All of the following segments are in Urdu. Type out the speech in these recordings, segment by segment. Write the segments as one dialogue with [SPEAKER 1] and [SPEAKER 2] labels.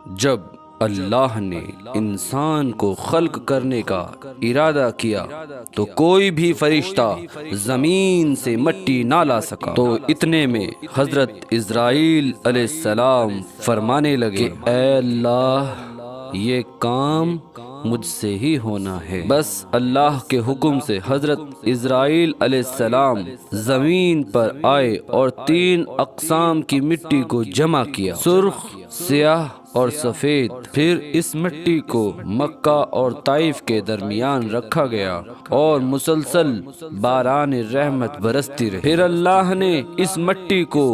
[SPEAKER 1] جب اللہ نے انسان کو خلق کرنے کا ارادہ کیا تو کوئی بھی فرشتہ زمین سے مٹی نہ لا سکا، تو اتنے میں حضرت اسرائیل علیہ السلام فرمانے لگے، اے اللہ، یہ کام مجھ سے ہی ہونا ہے۔ بس اللہ کے حکم سے حضرت اسرائیل علیہ السلام زمین پر آئے اور 3 اقسام کی مٹی کو جمع کیا، سرخ، سیاہ اور سفید۔ پھر اس مٹی کو مکہ اور طائف کے درمیان رکھا گیا اور مسلسل باران رحمت برستی رہی۔ پھر اللہ نے اس مٹی کو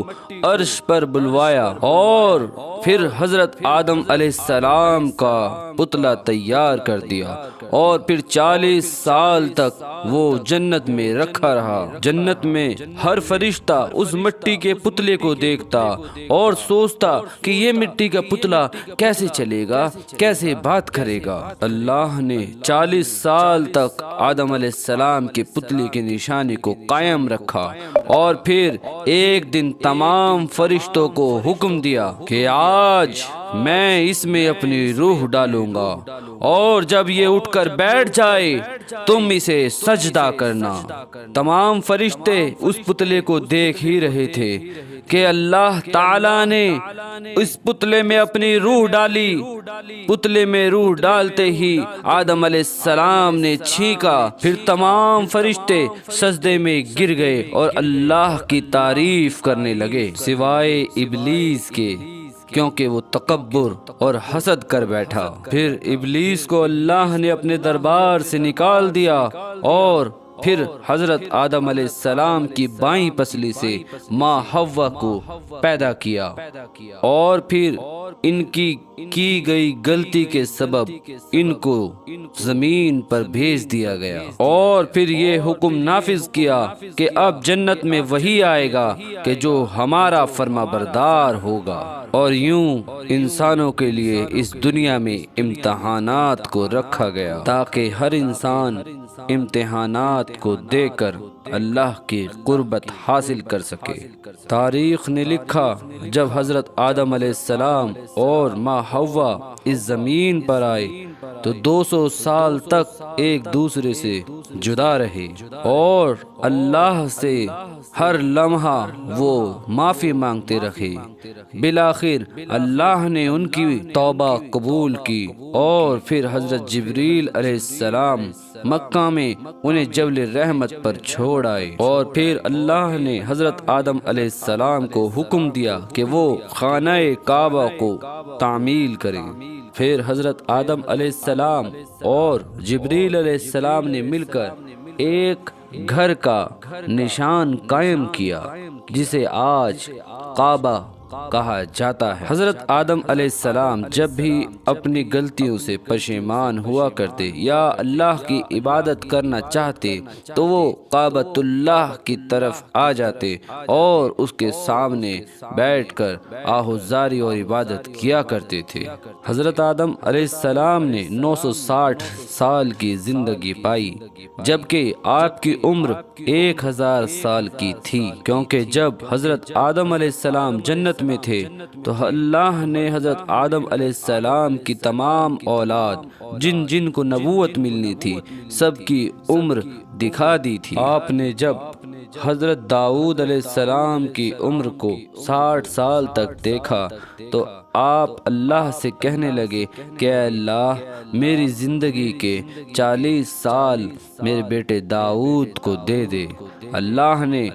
[SPEAKER 1] عرش پر بلوایا اور پھر حضرت آدم علیہ السلام کا پتلا تیار کر دیا، اور پھر 40 سال تک وہ جنت میں رکھا رہا۔ جنت میں ہر فرشتہ اس مٹی کے پتلے کو دیکھتا اور سوچتا کہ یہ مٹی کا پتلا کیسے چلے گا، کیسے بات کرے گا۔ اللہ نے 40 سال تک آدم علیہ السلام کے پتلے کی نشانی کو قائم رکھا، اور پھر ایک دن تمام فرشتوں کو حکم دیا کہ آج میں اس میں اپنی روح ڈالوں گا، اور جب یہ اٹھ کر بیٹھ جائے تم اسے سجدہ کرنا۔ تمام فرشتے اس پتلے کو دیکھ ہی رہے تھے کہ اللہ تعالیٰ نے اس پتلے میں اپنی روح ڈالی۔ پتلے میں روح ڈالتے ہی آدم علیہ السلام نے چھینکا، پھر تمام فرشتے سجدے میں گر گئے اور اللہ کی تعریف کرنے لگے، سوائے ابلیس کے، کیونکہ وہ تکبر اور حسد کر بیٹھا۔ پھر ابلیس کو اللہ نے اپنے دربار سے نکال دیا، اور پھر حضرت آدم علیہ السلام کی بائیں پسلی سے ماں حوا کو پیدا کیا، اور پھر ان کی گئی غلطی کے سبب ان کو زمین پر بھیج دیا گیا، اور پھر یہ حکم نافذ کیا کہ اب جنت میں وہی آئے گا کہ جو ہمارا فرما بردار ہوگا۔ اور یوں انسانوں کے لیے اس دنیا میں امتحانات کو رکھا گیا تاکہ ہر انسان امتحانات کو دے کر اللہ کی قربت حاصل کر سکے۔ تاریخ نے لکھا، جب حضرت آدم علیہ السلام اور ماں حوا اس زمین پر آئے تو 200 سال تک ایک دوسرے سے جدا رہے، اور اللہ سے ہر لمحہ وہ معافی مانگتے رہے۔ بالآخر اللہ نے ان کی توبہ قبول کی، اور پھر حضرت جبریل علیہ السلام مکہ میں انہیں جبل رحمت پر چھوڑ آئے، اور پھر اللہ نے حضرت آدم علیہ السلام کو حکم دیا کہ وہ خانہ کعبہ کو تعمیل کریں۔ پھر حضرت آدم علیہ السلام اور جبریل علیہ السلام نے مل کر ایک گھر کا نشان قائم کیا جسے آج کعبہ کہا جاتا ہے۔ حضرت آدم علیہ السلام جب بھی اپنی غلطیوں سے پشیمان ہوا کرتے یا اللہ کی عبادت کرنا چاہتے تو وہ کعبۃ اللہ کی طرف آ جاتے اور اس کے سامنے بیٹھ کر آہوزاری اور عبادت کیا کرتے تھے۔ حضرت آدم علیہ السلام نے 960 سال کی زندگی پائی، جبکہ آپ کی عمر 1000 سال کی تھی، کیونکہ جب حضرت آدم علیہ السلام جنت میں تھے تو اللہ نے حضرت آدم علیہ السلام کی تمام اولاد جن جن کو نبوت ملنی تھی سب کی عمر دکھا دی تھی۔ آپ نے جب حضرت داؤد علیہ السلام کی عمر کو 60 سال تک دیکھا تو آپ اللہ سے کہنے لگے کہ اے اللہ، میری زندگی کے 40 سال میرے بیٹے داؤد کو دے دے۔ اللہ نے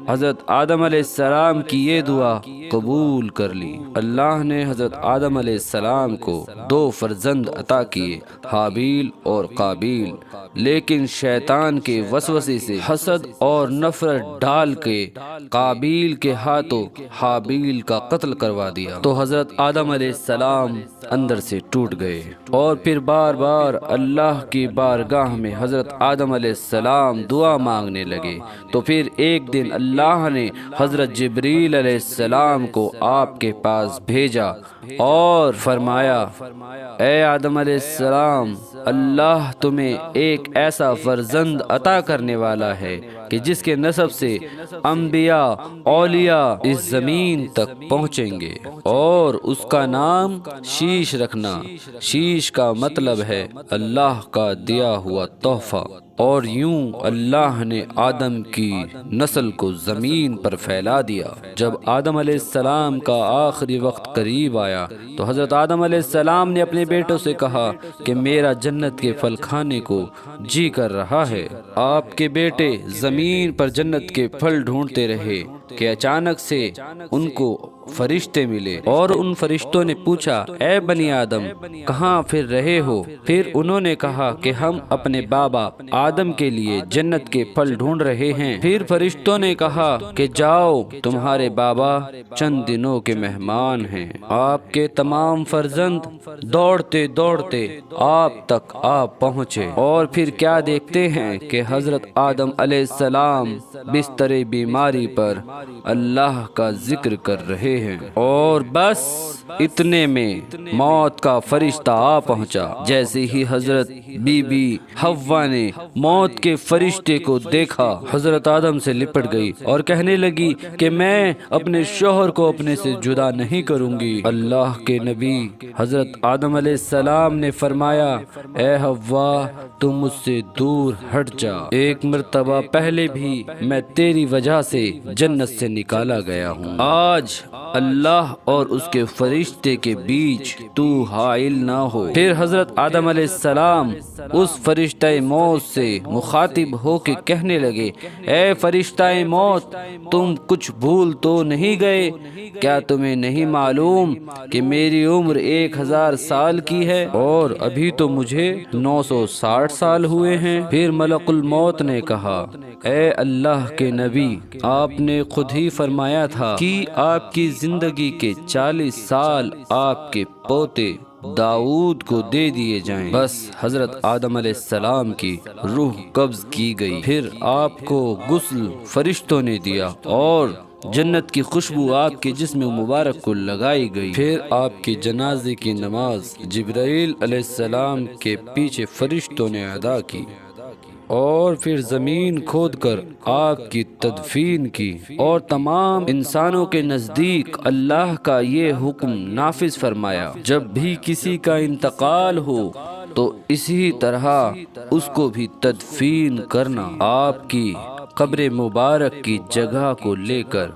[SPEAKER 1] حضرت آدم علیہ السلام کی یہ دعا قبول کر لی۔ اللہ نے حضرت آدم علیہ السلام کو 2 فرزند عطا کیے، حابیل اور قابیل، لیکن شیطان کے وسوسے سے حسد اور نفرت ڈال کے قابیل کے ہاتھوں حابیل کا قتل کروا دیا، تو حضرت آدم علیہ السلام اندر سے ٹوٹ گئے، اور پھر بار بار اللہ کی بارگاہ میں حضرت آدم علیہ السلام دعا مانگنے لگے۔ تو پھر ایک دن اللہ نے حضرت جبریل علیہ السلام کو آپ کے پاس بھیجا اور فرمایا، اے آدم علیہ السلام، اللہ تمہیں ایک ایسا فرزند عطا کرنے والا ہے کہ جس کے نسب سے انبیاء اولیاء اس زمین تک پہنچیں گے، اور اس کا نام شیش رکھنا۔ شیش کا مطلب ہے اللہ کا دیا ہوا تحفہ۔ اور یوں اللہ نے آدم کی نسل کو زمین پر پھیلا دیا۔ جب آدم علیہ السلام کا آخری وقت قریب آیا تو حضرت آدم علیہ السلام نے اپنے بیٹوں سے کہا کہ میرا جنت کے پھل کھانے کو جی کر رہا ہے۔ آپ کے بیٹے زمین پر جنت کے پھل ڈھونڈتے رہے کہ اچانک سے ان کو فرشتے ملے، اور ان فرشتوں نے پوچھا، اے بنی آدم، کہاں پھر رہے ہو؟ پھر انہوں نے کہا کہ ہم اپنے بابا آدم کے لیے جنت کے پھل ڈھونڈ رہے ہیں۔ پھر فرشتوں نے کہا کہ جاؤ، تمہارے بابا چند دنوں کے مہمان ہیں۔ آپ کے تمام فرزند دوڑتے دوڑتے آپ تک آ پہنچے، اور پھر کیا دیکھتے ہیں کہ حضرت آدم علیہ السلام بستر بیماری پر اللہ کا ذکر کر رہے ہیں، اور بس اتنے میں موت کا فرشتہ آ پہنچا۔ جیسے ہی حضرت بی بی حوا نے موت کے فرشتے کو دیکھا، حضرت آدم سے لپٹ گئی اور کہنے لگی کہ میں اپنے شوہر کو اپنے سے جدا نہیں کروں گی۔ اللہ کے نبی حضرت آدم علیہ السلام نے فرمایا، اے حوا، تم مجھ سے دور ہٹ جا، ایک مرتبہ پہلے بھی میں تیری وجہ سے جنت سے نکالا گیا ہوں، آج اللہ اور اس کے فرشتے کے بیچ تو حائل نہ ہو۔ پھر حضرت آدم علیہ السلام اس فرشتہ موت سے مخاطب ہو کے کہنے لگے، اے فرشتہ موت، تم کچھ بھول تو نہیں گئے؟ کیا تمہیں نہیں معلوم کہ میری عمر 1000 سال کی ہے اور ابھی تو مجھے 960 سال ہوئے ہیں؟ پھر ملک الموت نے کہا، اے اللہ کے نبی، آپ نے خود ہی فرمایا تھا کہ آپ کی زندگی کے 40 سال آپ کے پوتے داؤد کو دے دیے جائیں۔ بس حضرت آدم علیہ السلام کی روح قبض کی گئی۔ پھر آپ کو غسل فرشتوں نے دیا اور جنت کی خوشبو آپ کے جسم مبارک کو لگائی گئی۔ پھر آپ کے جنازے کی نماز جبرائیل علیہ السلام کے پیچھے فرشتوں نے ادا کی، اور پھر زمین کھود کر آپ کی تدفین کی، اور تمام انسانوں کے نزدیک اللہ کا یہ حکم نافذ فرمایا، جب بھی کسی کا انتقال ہو تو اسی طرح اس کو بھی تدفین کرنا۔ آپ کی قبر مبارک کی جگہ کو لے کر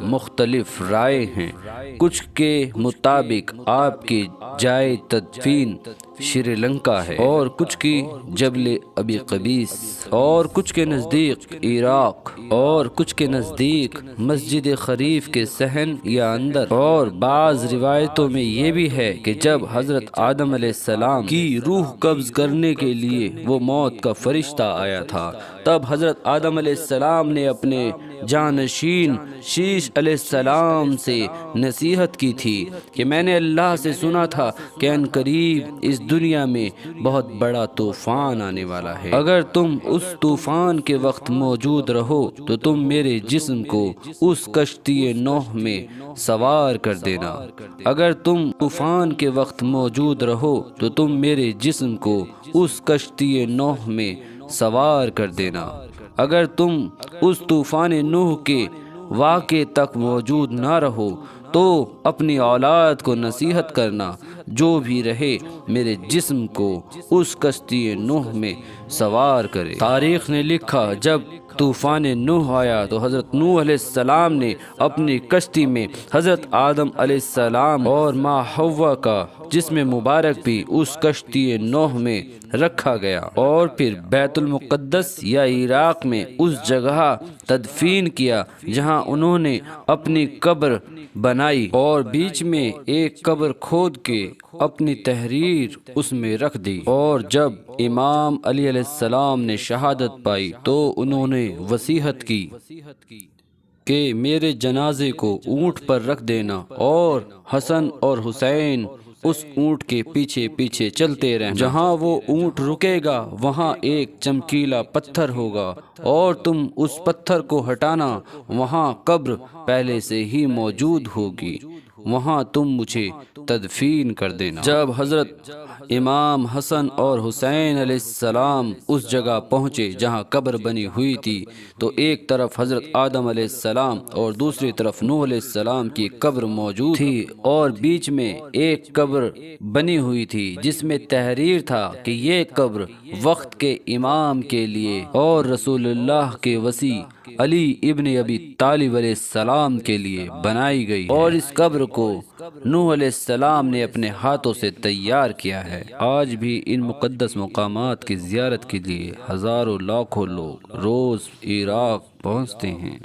[SPEAKER 1] مختلف رائے ہیں۔ کچھ کے مطابق آپ کی جائے تدفین شری لنکا ہے، اور کچھ کی جبل ابی قبیس، اور کچھ کے نزدیک عراق، اور کچھ کے نزدیک مسجد خریف کے صحن یا اندر۔ اور بعض روایتوں میں یہ بھی ہے کہ جب حضرت آدم علیہ السلام کی روح قبض کرنے کے لیے وہ موت کا فرشتہ آیا تھا، تب حضرت آدم علیہ السلام نے اپنے جانشین شیش علیہ السلام سے نصیحت کی تھی کہ میں نے اللہ سے سنا تھا کہ ان قریب اس دنیا میں بہت بڑا طوفان آنے والا ہے، اگر تم اس طوفان کے وقت موجود رہو تو تم میرے جسم کو اس کشتی نوح میں سوار کر دینا۔ اگر تم طوفان کے وقت موجود رہو تو تم میرے جسم کو اس کشتی نوح میں سوار کر دینا۔ اگر تم اس طوفان نوح کے واقعے تک موجود نہ رہو تو اپنی اولاد کو نصیحت کرنا، جو بھی رہے میرے جسم کو اس کشتی نوح میں سوار کرے۔ تاریخ نے لکھا، جب طوفان نوح آیا تو حضرت نوح علیہ السلام نے اپنی کشتی میں حضرت آدم علیہ السلام اور ماں حوا کا جسم مبارک بھی اس کشتی نوح میں رکھا گیا، اور پھر بیت المقدس یا عراق میں اس جگہ تدفین کیا جہاں انہوں نے اپنی قبر بنائی، اور بیچ میں ایک قبر کھود کے اپنی تحریر اس میں رکھ دی۔ اور جب امام علی علیہ السلام نے شہادت پائی تو انہوں نے وصیت کی کہ میرے جنازے کو اونٹ پر رکھ دینا، اور حسن اور حسین اس اونٹ کے پیچھے پیچھے چلتے رہنا، جہاں وہ اونٹ رکے گا وہاں ایک چمکیلا پتھر ہوگا، اور تم اس پتھر کو ہٹانا، وہاں قبر پہلے سے ہی موجود ہوگی۔ وہاں تم مجھے تدفین کر دینا۔ جب حضرت امام حسن اور حسین علیہ السلام اس جگہ پہنچے جہاں قبر بنی ہوئی تھی تو ایک طرف حضرت آدم علیہ السلام اور دوسری طرف نوح علیہ السلام کی قبر موجود تھی، اور بیچ میں ایک قبر بنی ہوئی تھی جس میں تحریر تھا کہ یہ قبر وقت کے امام کے لیے اور رسول اللہ کے وصی علی ابن ابی طالب علیہ السلام کے لیے بنائی گئی ہے، اور اس قبر کو نوح علیہ السلام نے اپنے ہاتھوں سے تیار کیا ہے۔ آج بھی ان مقدس مقامات کی زیارت کے لیے ہزاروں لاکھوں لوگ روز عراق پہنچتے ہیں۔